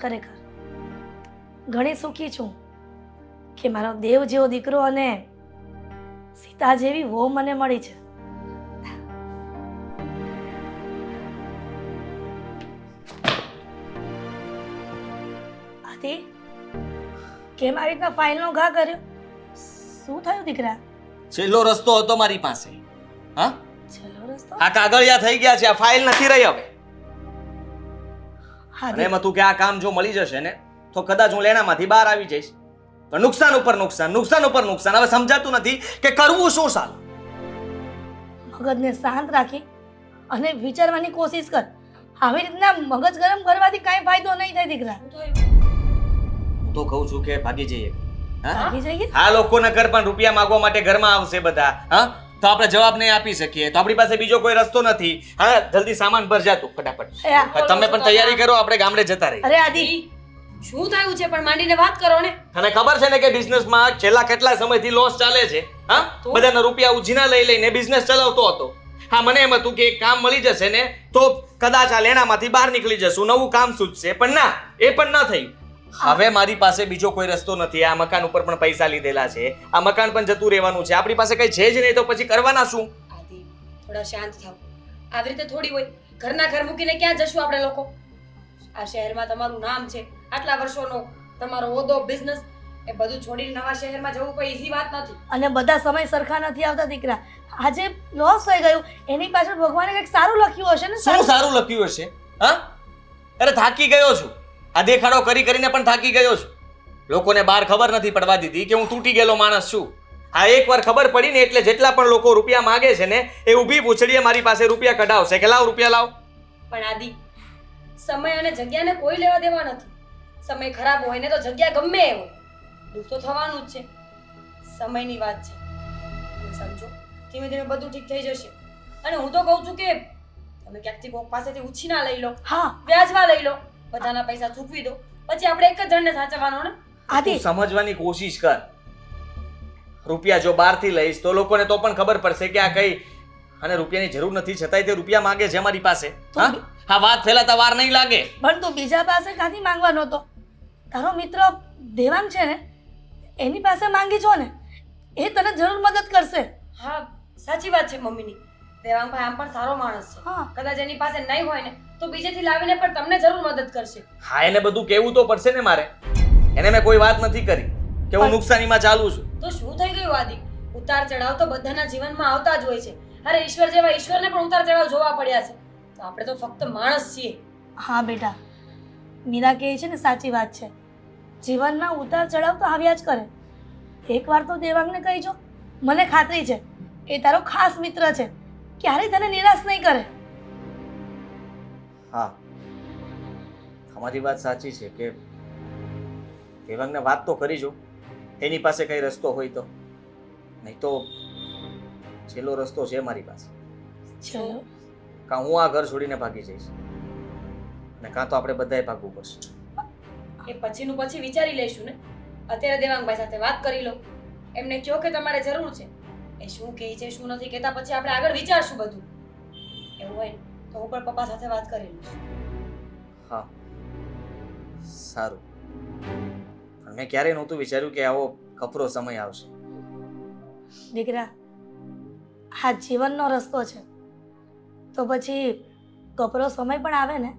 ખરેખર ઘણી સુખી છું કે મારો દેવ જેવો દીકરો અને સીતા જેવી વહુ મને મળી છે. આદિ, કેમ આવી રીતના ફાઇલનો ઘા કર્યો? શું થયું દીકરા? છેલ્લો રસ્તો હતો મારી પાસે. હા, ચલો રસ્તો. આ કાગળિયા થઈ ગયા છે, આ ફાઇલ નથી રહી હવે. અને આદિ, એમાં તું કે આ કામ જો મળી જશે ને તો કદાચ હું લેણામાંથી બહાર આવી જઈશ. પણ નુકસાન ઉપર નુકસાન, નુકસાન ઉપર નુકસાન. હવે સમજાતું નથી કે કરવું શું સાલું. મગજને શાંત રાખી અને વિચારવાની કોશિશ કર. આવી રીતના મગજ ગરમ કરવાથી કાંઈ ફાયદો નહીં થાય દીકરા. હું તો કહું છું કે ભાગી જઈએ. હા, ભાગી જઈએ? આ લોકોના ઘર પણ રૂપિયા માંગવા માટે ઘરમાં આવશે બધા. હા, તો આપણે જવાબ નહીં આપી શકીએ. તો આપણી પાસે બીજો કોઈ રસ્તો નથી. હા, જલ્દી સામાન ભર જા તું ફટાફટ. એ આ, તમે પણ તૈયારી કરો, આપણે ગામડે જતા રહીએ. અરે આદિ, શું થયું છે પણ માંડીને વાત કરો ને. તને ખબર છે ને કે બિઝનેસમાં છેલ્લા કેટલા સમયથી લોસ ચાલે છે? હા, બધાના રૂપિયા ઉછીના લઈ લઈને બિઝનેસ ચલાવતો હતો. હા, મને એમ હતું કે એક કામ મળી જશે ને તો કદાચ આ લેણામાંથી બહાર નીકળી જશું, નવું કામ સૂચશે. પણ ના, એ પણ ન થયું. હવે મારી પાસે બીજો કોઈ રસ્તો નથી. આ મકાન ઉપર પણ પૈસા લીધેલા છે, આ મકાન પણ જતું રહેવાનું છે. આપણી પાસે કઈ છે જ નહીં તો પછી કરવાના શું? આદિ, થોડા શાંત થાવ. આવી રીતે થોડી હોય. ઘરના ઘર મૂકીને ક્યાં જશું આપણે લોકો? આ શહેરમાં તમારું નામ છે, આટલા વર્ષોનો તમારો હોદ્દો, બિઝનેસ, એ બધું છોડીને નવા શહેરમાં જવું કોઈ ઈઝી વાત નથી. અને બધા સમય સરખા નથી આવતા દીકરા. આજે લોસ થઈ ગયું, એની પાછળ ભગવાને કંઈક સારું લખ્યું હશે ને. શું સારું લખ્યું હશે? હા, અરે થાકી ગયો છું. આ દેખાડો કરી કરીને પણ થાકી ગયો છું. લોકોને બહાર ખબર નથી પડવા દીધી કે હું તૂટી ગયેલો માણસ છું. હા, એકવાર ખબર પડી ને એટલે જેટલા પણ લોકો રૂપિયા માંગે છે ને એ ઊભી પૂછડીએ મારી પાસે રૂપિયા કઢાવશે કે લાવ રૂપિયા લાવ. પણ આદિ, સમય અને જગ્યાને કોઈ લેવા દેવા નથી. સમય ખરાબ હોય ને તો જગ્યા ગમે એ હોય, દુઃખ તો થવાનું જ છે. સમયની વાત છે. તમે સમજો, ધીમે ધીમે બધું ઠીક થઈ જશે. અને હું તો કહું છું કે તમે ક્યાંકથી કોક પાસેથી ઉછીના લઈ લો, હા વ્યાજમાં લઈ લો, બધાના પૈસા ચૂકવી દો, પછી આપણે એક જ જણને સાચવવાનો ને. આદિ, તું સમજવાની કોશિશ કર. રૂપિયા જો બહારથી લઈશ તો લોકોને તો પણ ખબર પડશે કે આ કઈ અને રૂપિયાની જરૂર નથી છતાંય તે રૂપિયા માંગે છે મારી પાસે. હા, આ વાત ફેલાતા વાર નહીં લાગે. પણ તું બીજા પાસે ક્યાંથી માંગવાનો હતો? તારો મિત્ર દેવાંગ છે ને, એની પાસે માંગી છો ને, એ તને જરૂર મદદ કરશે. હા, સાચી વાત છે મમ્મીની. દેવાંગભાઈ આમ પણ સારો માણસ છે. હા, કદાચ એની પાસે નહીં હોય ને તો બીજેથી લાવીને પણ તમને જરૂર મદદ કરશે. હા, એને બધું કહેવું તો પડશે ને મારે. એને મેં કોઈ વાત નથી કરી કે હું નુકસાનીમાં ચાલુ છું. તો શું થઈ ગયું આદિ? ઉતાર ચઢાવ તો બધાના જીવનમાં આવતા જ હોય છે. અરે ઈશ્વર જેવા ઈશ્વરને પણ ઉતાર ચઢાવ જોવા પડ્યા છે. તો આપણે તો ફક્ત માણસ છીએ. હા બેટા, મીરા કહે છે ને સાચી વાત છે. જીવનમાં ઉતાર ચઢાવ તો આવ્યા જ કરે. એકવાર તો દેવાંગને કહીજો, મને ખાતરી છે એ તારો ખાસ મિત્ર છે, ક્યારેય તને નિરાશ નહીં કરે. હા, તમારી વાત સાચી છે કે દેવાંગને વાત તો કરી જો, એની પાસે કઈ રસ્તો હોય તો. નહીં તો છેલ્લો રસ્તો છે મારી પાસે. ચલો, કાં હું આ ઘર છોડીને ભાગી જઈશ અને કાં તો આપણે બધાએ ભાગવું પડશે. એ પછીનું પછી વિચારી લઈશું ને. અત્યારે દેવાંગભાઈ સાથે વાત કરી લો, એમને કહો કે તમારે જરૂર છે. એ શું કહે છે શું નથી કહેતા પછી આપણે આગળ વિચારશું બધું. એવું હોય ને તો હું પણ પપ્પા સાથે વાત કરી લઈશ. હા, સારું. પણ મેં ક્યારેય નહોતું વિચાર્યું કે આવો કપરો સમય આવશે. દીકરા, આ જીવનનો રસ્તો છે, તો પછી કપરો સમય પણ આવે ને,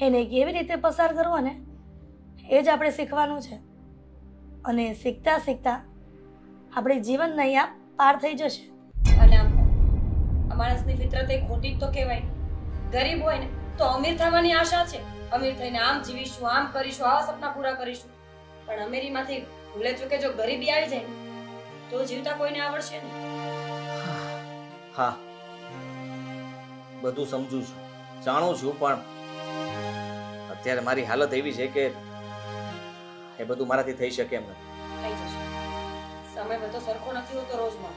એને કેવી રીતે પસાર કરવો ને એ જ આપણે શીખવાનું છે. અને શીખતા શીખતા આપણે જીવન નૈયા પાર થઈ જશે. અને આમ પણ આ માણસની ફિતરત એ ખોટી જ તો કહેવાય. ગરીબ હોય ને તો અમીર થવાની આશા છે. અમીર થઈને આમ જીવીશું, આમ કરીશું, આવા સપના પૂરા કરીશું. પણ અમીરીમાંથી ભૂલે ચૂકે જો ગરીબી આવી જાય ને તો જીવતા કોઈને આવડશે ને. હા, બધું સમજુ છું, જાણું છું, પણ અત્યારે મારી હાલત એવી છે કે એ બધું મારાથી થઈ શકે એમ નથી. થઈ જશે. સમય બધો સરખો નથી હોતો રોજમાં.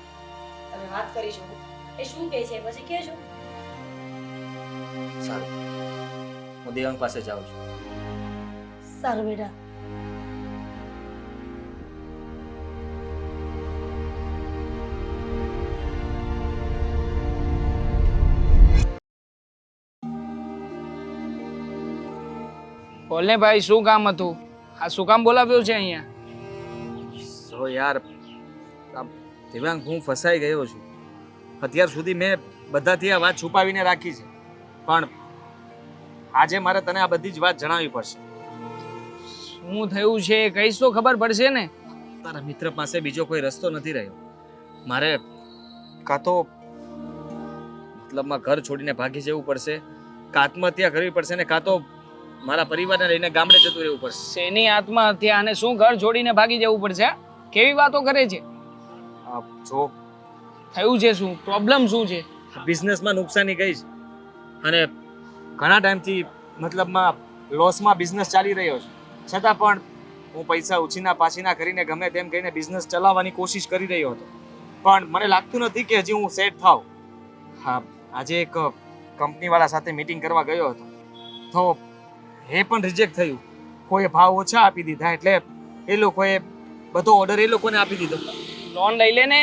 તમે વાત કરી શકો. એ શું કહે છે પછી કહેજો. સારું, હું દેવાંગ પાસે જાઉં છું. સારું બેટા. બોલને ભાઈ, શું કામ હતું? આ શું કામ બોલાવ્યો છે અહીંયા? સો યાર દિવ્યાંગ, હું ફસાઈ ગયો છું. અત્યાર સુધી મેં બધાથી આ વાત છુપાવીને રાખી છે, પણ આજે મારે તને આ બધી જ વાત જણાવવી પડશે. શું થયું છે કઈશ તો ખબર પડશે ને. તારા મિત્ર પાસે બીજો કોઈ રસ્તો નથી રહ્યો. મારે કાં તો મતલબમાં ઘર છોડીને ભાગી જવું પડશે, કાં આત્મહત્યા કરવી પડશે ને કાં તો મારા પરિવારને લઈને ગામડે જતું રહેવું પડશે. શેની આત્મહત્યા અને શું ઘર છોડીને ભાગી જવું પડશે? કેવી વાતો કરે છે? જો થયું છે શું? પ્રોબ્લેમ શું છે? બિઝનેસમાં નુકસાની ગઈ છે અને ઘણા ટાઈમથી મતલબમાં લોસમાં બિઝનેસ ચાલી રહ્યો છે, છતાં પણ હું પૈસા ઉછીના પાછીના કરીને ગમે તેમ કહીને બિઝનેસ ચલાવવાની કોશિશ કરી રહ્યો હતો, પણ મને લાગતું નથી કે હજી હું સેટ થાવ. હા, આજે એક કંપનીવાળા સાથે મીટિંગ કરવા ગયો હતો તો એ પણ રિજેક્ટ થયું. કોઈએ ભાવ ઓછા આપી દીધા એટલે એ લોકોએ બધો ઓર્ડર એ લોકોને આપી દીધો. લોન લઈ લે ને,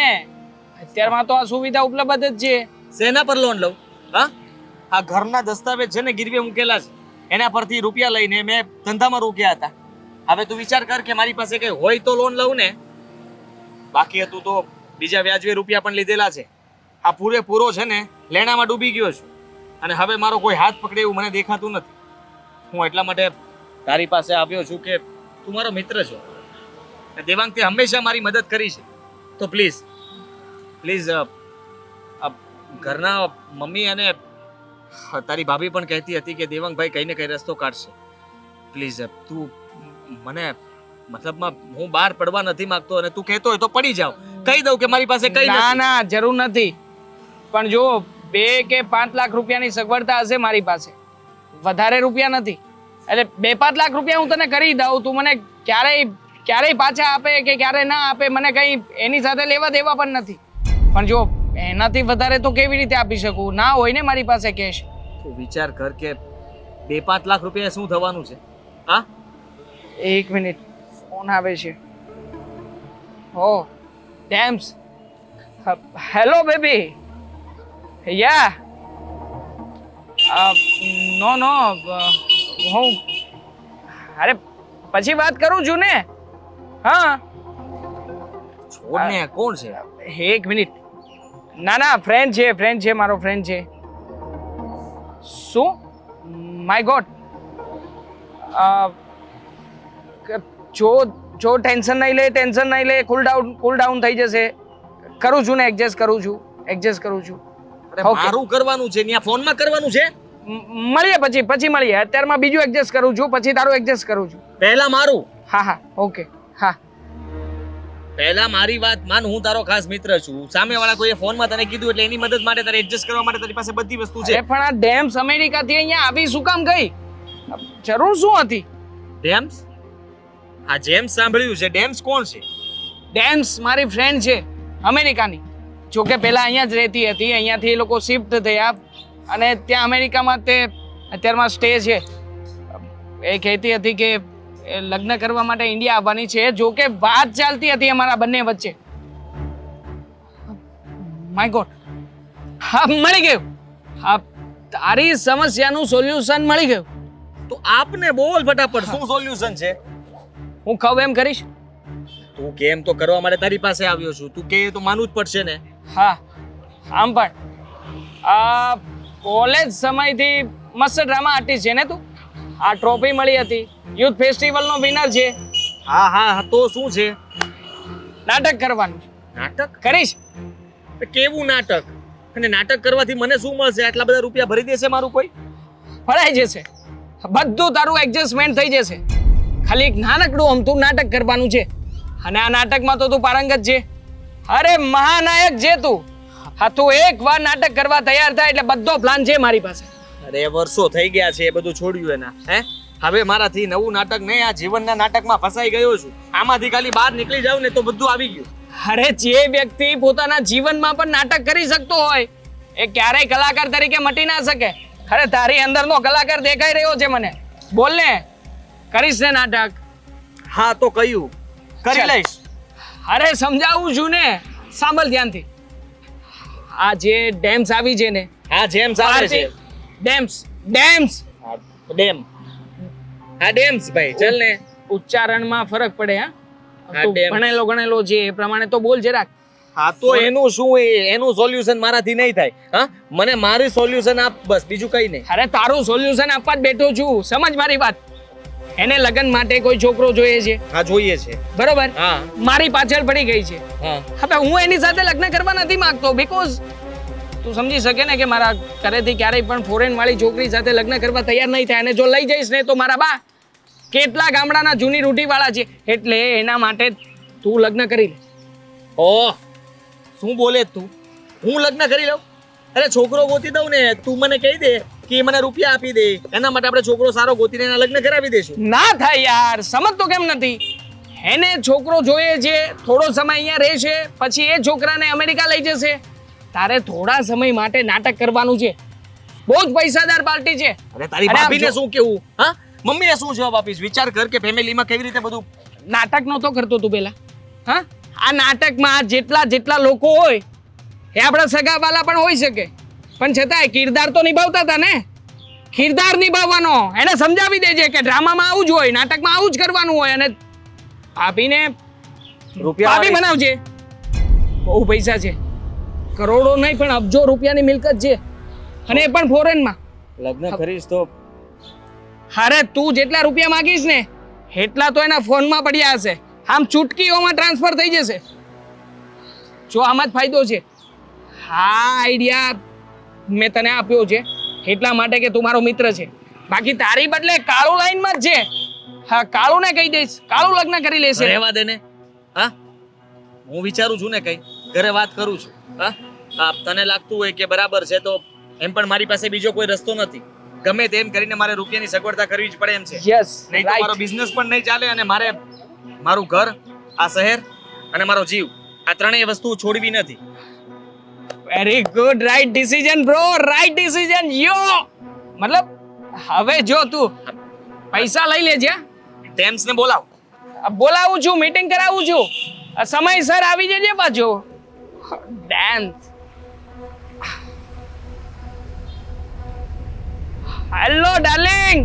અત્યારમાં તો આ સુવિધા ઉપલબ્ધ જ છે. શેના પર લોન લઉં? હા, આ ઘરના દસ્તાવેજ છે ને ગીરવે મૂકેલા છે, એના પરથી રૂપિયા લઈને મેં ધંધામાં રોક્યા હતા. હવે તું વિચાર કર કે મારી પાસે કઈ હોય તો લોન લઉં ને, બાકી હતું તો બીજા વ્યાજવે રૂપિયા પણ લીધેલા છે. આ પૂરેપૂરો છે ને લેણામાં ડૂબી ગયો છું અને હવે મારો કોઈ હાથ પકડે એવું મને દેખાતું નથી. હું એટલા માટે તારી પાસે આવ્યો છું કે તું મારો મિત્ર છો. દેવાંગ, તે હંમેશા મારી મદદ કરી છે, તો પ્લીઝ ઘરના મમ્મી અને તારી ભાભી પણ કહેતી હતી કે દેવાંગભાઈ કઈ ને કઈ રસ્તો કાઢશે. પ્લીઝ તું મને મતલબમાં હું બહાર પડવા નથી માંગતો અને તું કહેતો હોય તો પડી જાવ, કહી દઉં કે મારી પાસે કઈ ના નથી. ના, જરૂર નથી. પણ જો 2 કે 5 લાખ રૂપિયાની સગવડતા હશે મારી પાસે, વધારે રૂપિયા નથી. એટલે 2-5 લાખ રૂપિયા હું તને કરી દઉં, તું મને ક્યારેય પાછા આપે કે ક્યારે ના આપે મને કઈ એની સાથે લેવા દેવા પણ નથી. પણ જો એનાથી વધારે તો કેવી રીતે આપી શકું? ના હોય ને મારી પાસે કેશ. તું વિચાર કર કે 2-5 લાખ રૂપિયા શું થવાનું છે? હા, 1 મિનિટ, ફોન આવે છે. ઓ ડેમ્સ, હેલો બેબી. યા નો હું અરે પછી વાત કરું છું ને. હા, છોડને કોણ છે? 1 મિનિટ. ના ફ્રેન્ડ છે મારો ફ્રેન્ડ છે. શું? My God. જો ટેન્શન નહીં લે, કુલ ડાઉન થઈ જશે. કરું છું ને, એડજસ્ટ કરું છું. અરે મારું કરવાનું છે, ત્યાં ફોનમાં કરવાનું છે. મળીએ પછી મળીએ. અત્યારમાં બીજું એડજસ્ટ કરું છું, પછી તારું એડજસ્ટ કરું છું. પહેલા મારું. હા ઓકે. હા, પહેલા મારી વાત માન, હું તારો ખાસ મિત્ર છું. સામેવાળા કોઈએ ફોનમાં તને કીધું એટલે એની મદદ માટે, તારે એડજસ્ટ કરવા માટે તારી પાસે બધી વસ્તુ છે. પણ આ ડેમ્સ અમેરિકાથી અહીંયા આવી શું કામ ગઈ? જરૂર શું હતી? ડેમ્સ? આ જેમ્સ સાંભળ્યું છે. ડેમ્સ કોણ છે? ડેમ્સ મારી ફ્રેન્ડ છે અમેરિકાની. જોકે પહેલા અહીંયા જ રહેતી હતી, અહીંયાથી એ લોકો શિફ્ટ થયા અને ત્યાં અમેરિકામાં તે અત્યારમાં સ્ટે છે. એ કહેતી હતી કે એ લગ્ન કરવા માટે ઇન્ડિયા આવવાની છે. જોકે વાત ચાલતી હતી અમારા બંને વચ્ચે. માય ગોડ, હા મળી ગયું. હા, તારી સમસ્યાનું સોલ્યુશન મળી ગયું. તો આપને બોલ ફટાફટ, શું સોલ્યુશન છે? હું કહું એમ કરીશ? તું કેમ તો કરવા માટે તારી પાસે આવ્યો છું, તું કે તો માનવું જ પડશે ને. હા, આમ પણ આ કોલેજ સમયથી મસ્ત ડ્રામા આર્ટિસ્ટ છે ને તું. આ ટ્રોફી મળી હતી, યુથ ફેસ્ટિવલનો વિનર છે. હા, તો શું છે? નાટક કરવાનું છે. નાટક કરીશ? કેવું નાટક? અને નાટક કરવાથી મને શું મળશે? આટલા બધા રૂપિયા ભરી દેશે મારું કોઈ? ભરાઈ જશે, બધું તારું એડજસ્ટમેન્ટ થઈ જશે. ખાલી એક નાનકડું અમથું નાટક કરવાનું છે અને આ નાટકમાં તો તું પારંગત છે. અરે મહાનાયક છે તું. હા, તું એકવાર નાટક કરવા તૈયાર થાય એટલે બધો પ્લાન છે મારી પાસે. અરે વર્ષો થઈ ગયા છે એ બધું છોડ્યું એના. હવે મારાથી નવું નાટક નહીં, આ જીવનના નાટકમાં ફસાઈ ગયો છું. આમાંથી ખાલી બહાર નીકળી જાવ ને તો બધું આવી ગયું. અરે જે વ્યક્તિ પોતાના જીવનમાં પણ નાટક કરી શકતો હોય એ ક્યારેય કલાકાર તરીકે મટી ના શકે. અરે તારી અંદરનો કલાકાર દેખાઈ રહ્યો છે મને. બોલ ને, કરીશ ને નાટક? હા, તો કયું કરી ચાલ. લઈશ. અરે સમજાવું છું ને, સાંભળ ધ્યાનથી. આ જે ડેમ્સ આવી છે ને, હા, જેમ્સ આવે છે. ડેમ્સ ડેમ હા ડેમ્સ ભાઈ ચાલ ને. ઉચ્ચારણમાં ફરક પડે હા હા, તું damn. ભણેલો ગણેલો છે એ પ્રમાણે તો બોલ જરાક. હા તો એનું શું એનું સોલ્યુશન મારાથી નહીં થાય. હા મને મારી સોલ્યુશન આપ બસ, બીજું કઈ નહીં. અરે તારું સોલ્યુશન આપવા જ બેઠો છું, સમજ મારી વાત. એને લગ્ન માટે કોઈ છોકરો જોઈએ છે હા જોઈએ છે. બરોબર, હા મારી પાછળ પડી ગઈ છે. હા હવે હું એની સાથે લગ્ન કરવા નથી માંગતો, બીકોઝ તું સમજી શકે ને કે મારા ઘરેથી ક્યારેય પણ ફોરેન વાળી છોકરી સાથે લગ્ન કરવા તૈયાર નહીં થાય. અને જો લઈ જઈશ ને તો મારા બા કેટલા ગામડાના જૂની રૂઢી વાળા છે, એટલે એના માટે તું લગ્ન કરી લે. ઓહ શું બોલે તું? હું લગ્ન કરી લઉં? અરે છોકરો ગોતી દઉં ને, તું મને કહી દે કે મને રૂપિયા આપી દે, એના માટે આપણે છોકરો સારો ગોતીને એના લગ્ન કરાવી દઈશું. ના થાય યાર, સમજતો કેમ નથી? એને છોકરો જોઈએ છે, થોડો સમય અહીંયા રહેશે, પછી એ છોકરાને અમેરિકા લઈ જશે. તારે થોડા સમય માટે નાટક કરવાનું છે. બહુ જ પૈસાદાર પાર્ટી છે. અરે તારી અરે આમ ભાભીને જો- શું કેવું? હા મમ્મીને શું જવાબ આપીશ? વિચાર કર કે ફેમિલીમાં કેવી રીતે બધું. નાટક નહોતો કરતો તું પેલા? હા, આ નાટકમાં જેટલા લોકો હોય એ આપણા સગાવાલા પણ હોઈ શકે, પણ છતાંય કિરદાર તો નિભાવતા હતા ને. કિરદાર નિભાવવાનો એને સમજાવી દેજે કે ડ્રામામાં આવું જ હોય, નાટકમાં આવું જ કરવાનું હોય. અને ભાભીને રૂપિયા ભાભી બનાવજે. બહુ પૈસા છે, કરોડો નહીં પણ અબજો રૂપિયાની મિલકત છે, અને એ પણ ફોરેનમાં. લગ્ન કરીશ તો અરે તું જેટલા રૂપિયા માંગીશ ને એટલા તો એના ફોનમાં પડ્યા હશે, આમ ચૂટકીઓમાં ટ્રાન્સફર થઈ જશે. જો આમાં જ ફાયદો છે. હા આઈડિયા મેં તને આપ્યો છે એટલા માટે કે તું મારો મિત્ર છે, બાકી તારી બદલે કાળુ લાઈનમાં જ છે. હા કાળુને કહી દઈશ, કાળુ લગ્ન કરી લેશે. રહેવા દે ને. હા હું વિચારું છું ને કઈ ઘરે વાત કરું છું. હા હા તને લાગતું હોય કે બરાબર છે તો એમ પણ મારી પાસે બીજો કોઈ રસ્તો નથી. ગમે તેમ કરીને મારે રૂપિયાની સગવડતા કરવી જ પડે એમ છે. યસ નહીં તો મારો બિઝનેસ પણ નહીં ચાલે, અને મારે મારું ઘર, આ શહેર અને મારો જીવ, આ ત્રણેય વસ્તુ છોડવી નથી. Very good, right decision bro, right decision યો. મતલબ હવે જો તું પૈસા લઈ લેજે. ટેમ્સ ને બોલાવ. બોલાવું છું, મીટિંગ કરાવું છું, સમયસર આવી જજે પાછો. ડેન્સ. Hello darling.